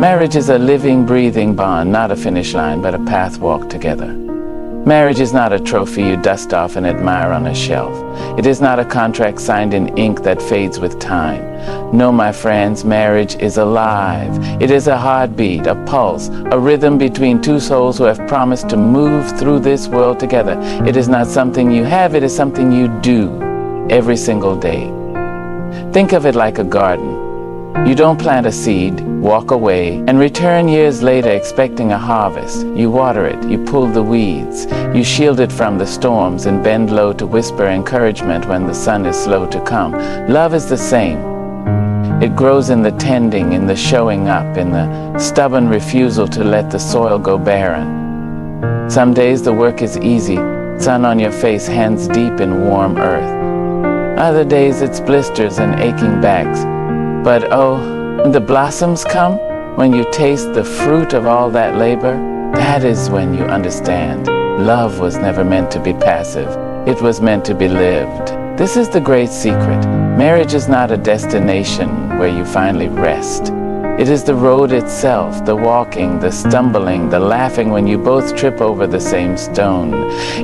Marriage is a living, breathing bond, not a finish line, but a path walked together. Marriage is not a trophy you dust off and admire on a shelf. It is not a contract signed in ink that fades with time. No, my friends, marriage is alive. It is a heartbeat, a pulse, a rhythm between two souls who have promised to move through this world together. It is not something you have, it is something you do every single day. Think of it like a garden. You don't plant a seed, walk away, and return years later expecting a harvest. You water it, you pull the weeds, you shield it from the storms and bend low to whisper encouragement when the sun is slow to come. Love is the same. It grows in the tending, in the showing up, in the stubborn refusal to let the soil go barren. Some days the work is easy, sun on your face, hands deep in warm earth. Other days it's blisters and aching backs. But oh, when the blossoms come, when you taste the fruit of all that labor, that is when you understand. Love was never meant to be passive. It was meant to be lived. This is the great secret. Marriage is not a destination where you finally rest. It is the road itself, the walking, the stumbling, the laughing when you both trip over the same stone.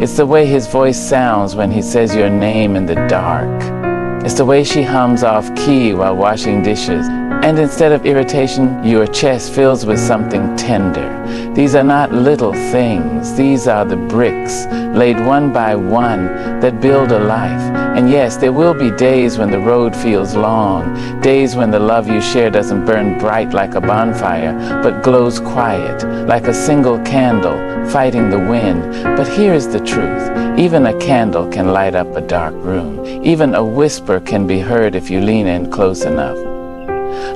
It's the way his voice sounds when he says your name in the dark. It's the way she hums off key while washing dishes, and instead of irritation, your chest fills with something tender. These are not little things. These are the bricks, laid one by one, that build a life. And yes, there will be days when the road feels long, days when the love you share doesn't burn bright like a bonfire, but glows quiet, like a single candle fighting the wind. But here is the truth. Even a candle can light up a dark room. Even a whisper can be heard if you lean in close enough.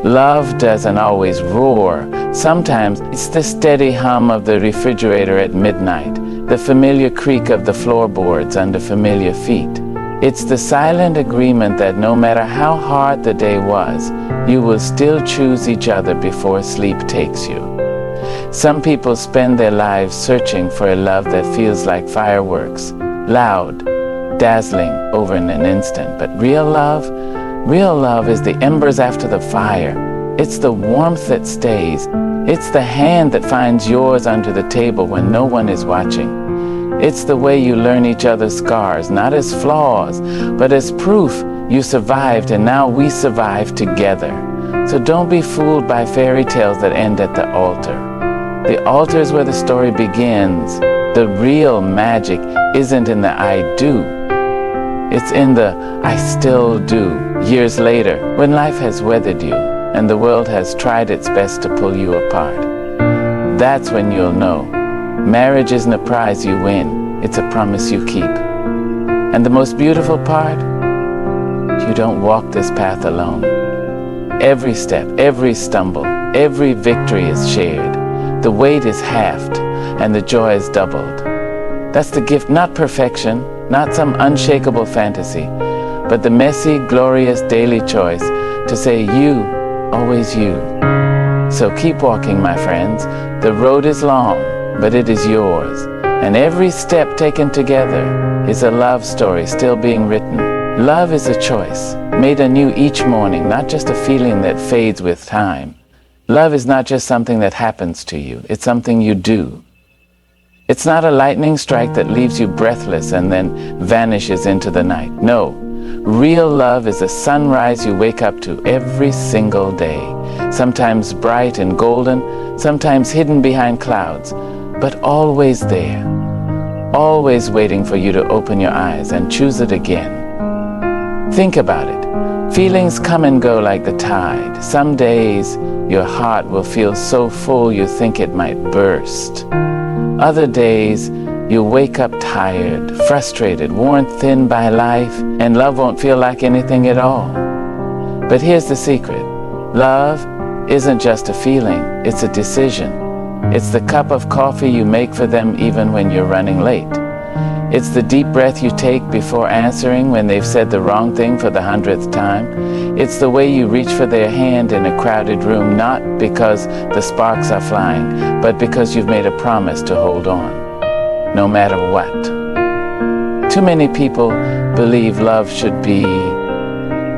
Love doesn't always roar. Sometimes it's the steady hum of the refrigerator at midnight, the familiar creak of the floorboards under familiar feet. It's the silent agreement that no matter how hard the day was, you will still choose each other before sleep takes you. Some people spend their lives searching for a love that feels like fireworks, loud, dazzling over in an instant. But real love is the embers after the fire. It's the warmth that stays. It's the hand that finds yours under the table when no one is watching. It's the way you learn each other's scars, not as flaws, but as proof you survived, and now we survive together. So don't be fooled by fairy tales that end at the altar. The altar is where the story begins. The real magic isn't in the I do. It's in the I still do. Years later, when life has weathered you and the world has tried its best to pull you apart, that's when you'll know. Marriage isn't a prize you win, it's a promise you keep. And the most beautiful part? You don't walk this path alone. Every step, every stumble, every victory is shared. The weight is halved and the joy is doubled. That's the gift, not perfection, not some unshakable fantasy, but the messy, glorious daily choice to say you, always you. So keep walking, my friends. The road is long, but it is yours. And every step taken together is a love story still being written. Love is a choice, made anew each morning, not just a feeling that fades with time. Love is not just something that happens to you, it's something you do. It's not a lightning strike that leaves you breathless and then vanishes into the night. No, real love is a sunrise you wake up to every single day. Sometimes bright and golden, sometimes hidden behind clouds, but always there. Always waiting for you to open your eyes and choose it again. Think about it. Feelings come and go like the tide. Some days your heart will feel so full you think it might burst. Other days you'll wake up tired, frustrated, worn thin by life, and love won't feel like anything at all. But here's the secret. Love isn't just a feeling, it's a decision. It's the cup of coffee you make for them even when you're running late. It's the deep breath you take before answering when they've said the wrong thing for the 100th time. It's the way you reach for their hand in a crowded room, not because the sparks are flying, but because you've made a promise to hold on, no matter what. Too many people believe love should be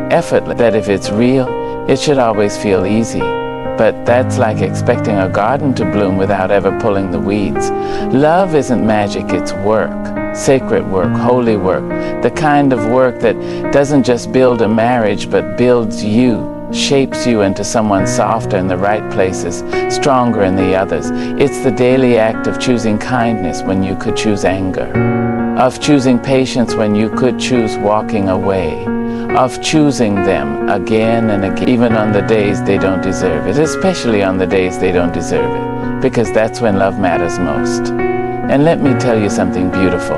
effortless, that if it's real, it should always feel easy. but that's like expecting a garden to bloom without ever pulling the weeds. Love isn't magic, it's work. Sacred work, holy work, the kind of work that doesn't just build a marriage, but builds you, shapes you into someone softer in the right places, stronger in the others. It's the daily act of choosing kindness when you could choose anger, of choosing patience when you could choose walking away, of choosing them again and again, even on the days they don't deserve it, especially on the days they don't deserve it, because that's when love matters most. And let me tell you something beautiful.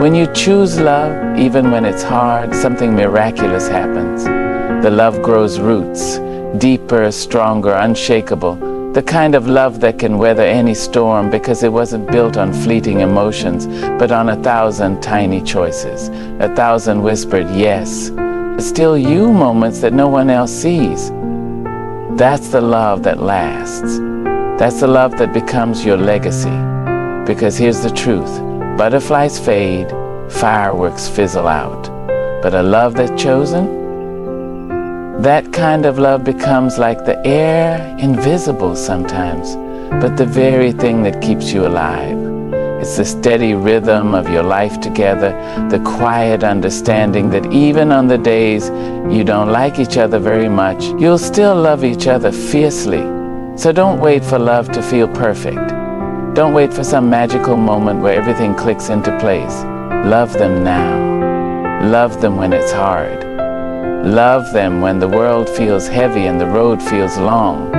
When you choose love, even when it's hard, something miraculous happens. The love grows roots, deeper, stronger, unshakable, the kind of love that can weather any storm because it wasn't built on fleeting emotions, but on 1,000 tiny choices, 1,000 whispered yes, still you moments that no one else sees. That's the love that lasts. That's the love that becomes your legacy. Because here's the truth, butterflies fade, fireworks fizzle out. But a love that's chosen, that kind of love becomes like the air, invisible sometimes, but the very thing that keeps you alive. It's the steady rhythm of your life together, the quiet understanding that even on the days you don't like each other very much, you'll still love each other fiercely. So don't wait for love to feel perfect. Don't wait for some magical moment where everything clicks into place. Love them now. Love them when it's hard. Love them when the world feels heavy and the road feels long.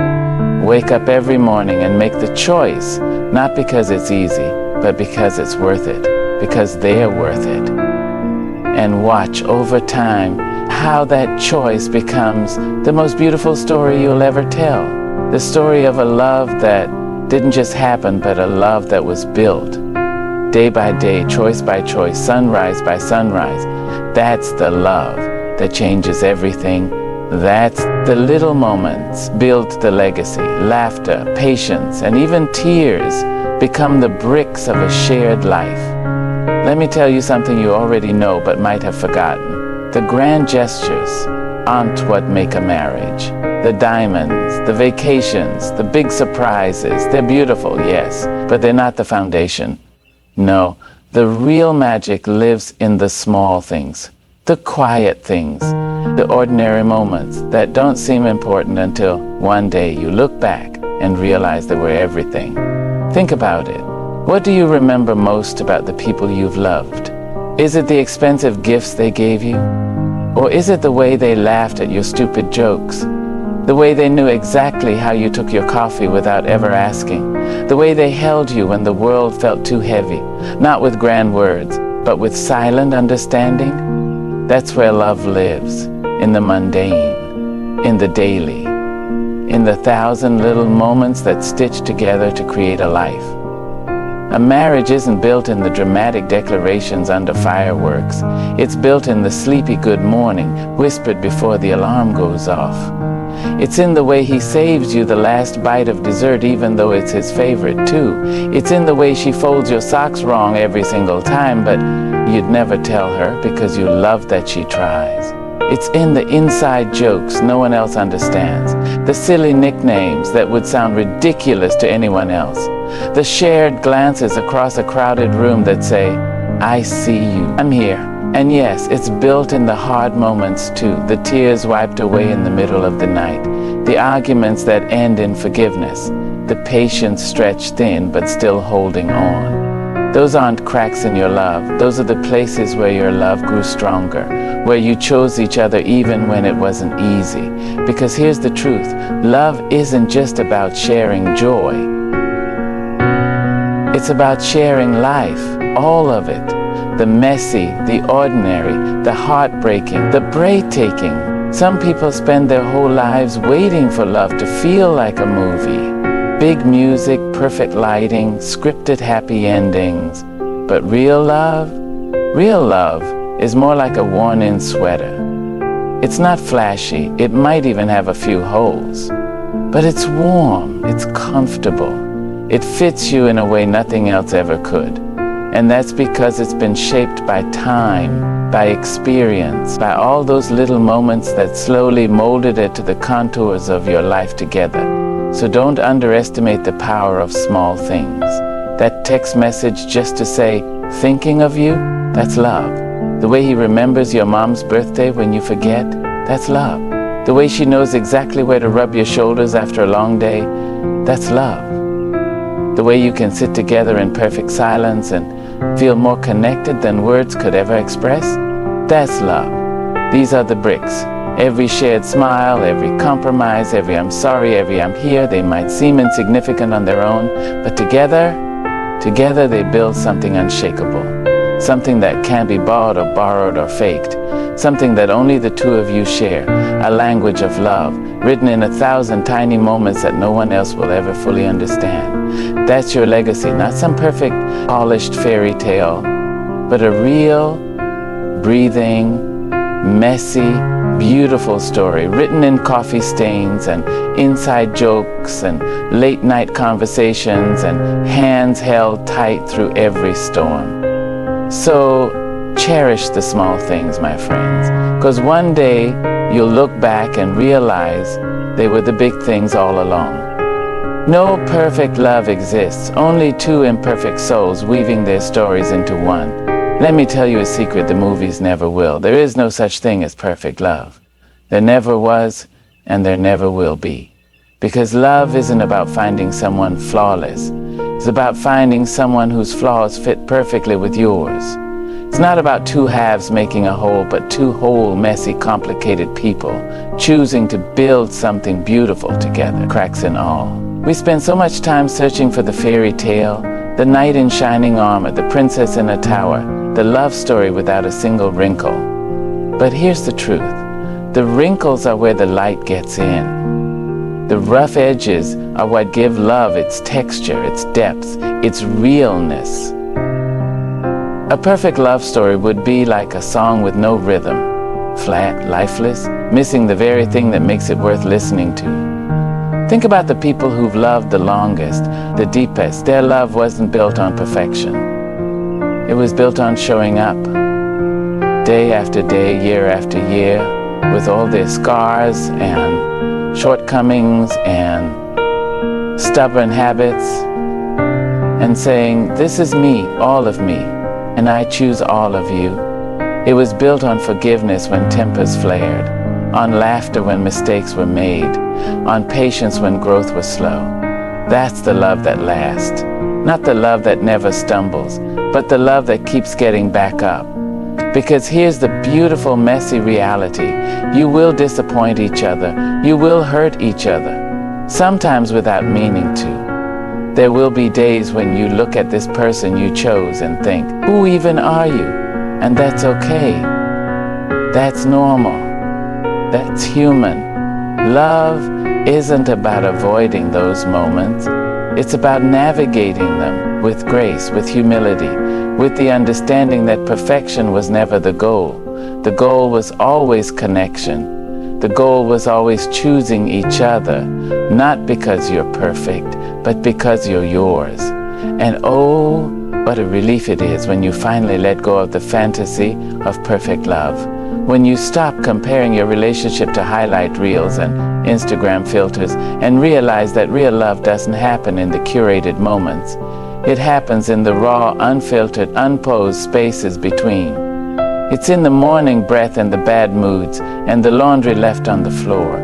Wake up every morning and make the choice, not because it's easy, but because it's worth it, because they're worth it. And watch over time how that choice becomes the most beautiful story you'll ever tell. The story of a love that didn't just happen, but a love that was built. Day by day, choice by choice, sunrise by sunrise. That's the love that changes everything. That's the little moments build the legacy. Laughter, patience, and even tears become the bricks of a shared life. Let me tell you something you already know but might have forgotten. The grand gestures aren't what make a marriage. The diamonds, the vacations, the big surprises, they're beautiful, yes, but they're not the foundation. No, the real magic lives in the small things. The quiet things, the ordinary moments that don't seem important until one day you look back and realize they were everything. Think about it. What do you remember most about the people you've loved? Is it the expensive gifts they gave you? Or is it the way they laughed at your stupid jokes? The way they knew exactly how you took your coffee without ever asking? The way they held you when the world felt too heavy, not with grand words, but with silent understanding? That's where love lives, in the mundane, in the daily, in the 1,000 little moments that stitch together to create a life. A marriage isn't built in the dramatic declarations under fireworks. It's built in the sleepy good morning, whispered before the alarm goes off. It's in the way he saves you the last bite of dessert even though it's his favorite too. It's in the way she folds your socks wrong every single time, but you'd never tell her because you love that she tries. It's in the inside jokes no one else understands, the silly nicknames that would sound ridiculous to anyone else, the shared glances across a crowded room that say, I see you, I'm here. And yes, it's built in the hard moments too, the tears wiped away in the middle of the night, the arguments that end in forgiveness, the patience stretched thin but still holding on. Those aren't cracks in your love. Those are the places where your love grew stronger, where you chose each other even when it wasn't easy. Because here's the truth, love isn't just about sharing joy. It's about sharing life, all of it. The messy, the ordinary, the heartbreaking, the breathtaking. Some people spend their whole lives waiting for love to feel like a movie. Big music, perfect lighting, scripted happy endings. But real love is more like a worn-in sweater. It's not flashy, it might even have a few holes. But it's warm, it's comfortable. It fits you in a way nothing else ever could. And that's because it's been shaped by time, by experience, by all those little moments that slowly molded it to the contours of your life together. So don't underestimate the power of small things. That text message just to say, thinking of you, that's love. The way he remembers your mom's birthday when you forget, that's love. The way she knows exactly where to rub your shoulders after a long day, that's love. The way you can sit together in perfect silence and feel more connected than words could ever express, that's love. These are the bricks. Every shared smile, every compromise, every I'm sorry, every I'm here, they might seem insignificant on their own, but together they build something unshakable. Something that can't be bought or borrowed or faked. Something that only the two of you share. A language of love, written in 1,000 tiny moments that no one else will ever fully understand. That's your legacy, not some perfect, polished fairy tale, but a real, breathing, messy, beautiful story, written in coffee stains and inside jokes and late night conversations and hands held tight through every storm. So cherish the small things, my friends, because one day you'll look back and realize they were the big things all along. No perfect love exists, only two imperfect souls weaving their stories into one. Let me tell you a secret the movies never will. There is no such thing as perfect love. There never was, and there never will be. Because love isn't about finding someone flawless. It's about finding someone whose flaws fit perfectly with yours. It's not about two halves making a whole, but two whole, messy, complicated people choosing to build something beautiful together, cracks and all. We spend so much time searching for the fairy tale, the knight in shining armor, the princess in a tower, the love story without a single wrinkle. But here's the truth. The wrinkles are where the light gets in. The rough edges are what give love its texture, its depth, its realness. A perfect love story would be like a song with no rhythm, flat, lifeless, missing the very thing that makes it worth listening to. Think about the people who've loved the longest, the deepest. Their love wasn't built on perfection. It was built on showing up, day after day, year after year, with all their scars and shortcomings and stubborn habits, and saying, this is me, all of me, and I choose all of you. It was built on forgiveness when tempers flared, on laughter when mistakes were made, on patience when growth was slow. That's the love that lasts. Not the love that never stumbles, but the love that keeps getting back up. Because here's the beautiful, messy reality. You will disappoint each other. You will hurt each other, sometimes without meaning to. There will be days when you look at this person you chose and think, who even are you? And that's okay. That's normal. That's human. Love isn't about avoiding those moments. It's about navigating them with grace, with humility, with the understanding that perfection was never the goal. The goal was always connection. The goal was always choosing each other, not because you're perfect, but because you're yours. And oh, what a relief it is when you finally let go of the fantasy of perfect love. When you stop comparing your relationship to highlight reels and Instagram filters and realize that real love doesn't happen in the curated moments. It happens in the raw, unfiltered, unposed spaces between. It's in the morning breath and the bad moods and the laundry left on the floor.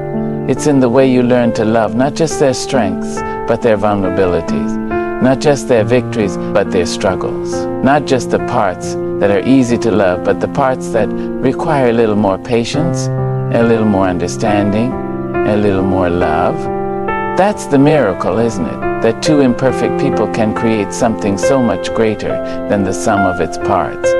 It's in the way you learn to love not just their strengths, but their vulnerabilities. Not just their victories, but their struggles. Not just the parts that are easy to love, but the parts that require a little more patience, a little more understanding, a little more love. That's the miracle, isn't it? That two imperfect people can create something so much greater than the sum of its parts.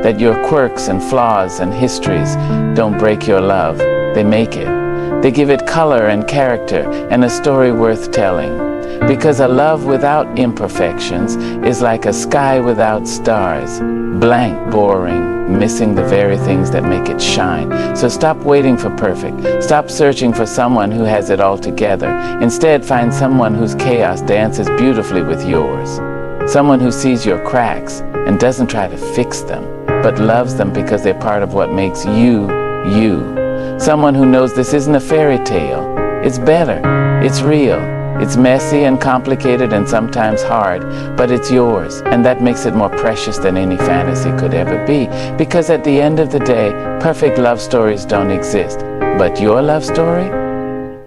That your quirks and flaws and histories don't break your love, they make it. They give it color and character and a story worth telling. Because a love without imperfections is like a sky without stars, blank, boring, missing the very things that make it shine. So stop waiting for perfect. Stop searching for someone who has it all together. Instead, find someone whose chaos dances beautifully with yours. Someone who sees your cracks and doesn't try to fix them, but loves them because they're part of what makes you, you. Someone who knows this isn't a fairy tale. It's better. It's real. It's messy and complicated and sometimes hard, but it's yours, and that makes it more precious than any fantasy could ever be, because at the end of the day, perfect love stories don't exist. But your love story?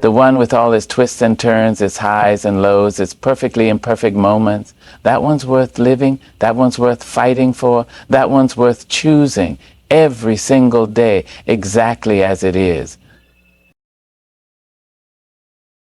The one with all its twists and turns, its highs and lows, its perfectly imperfect moments, that one's worth living, that one's worth fighting for, that one's worth choosing every single day exactly as it is.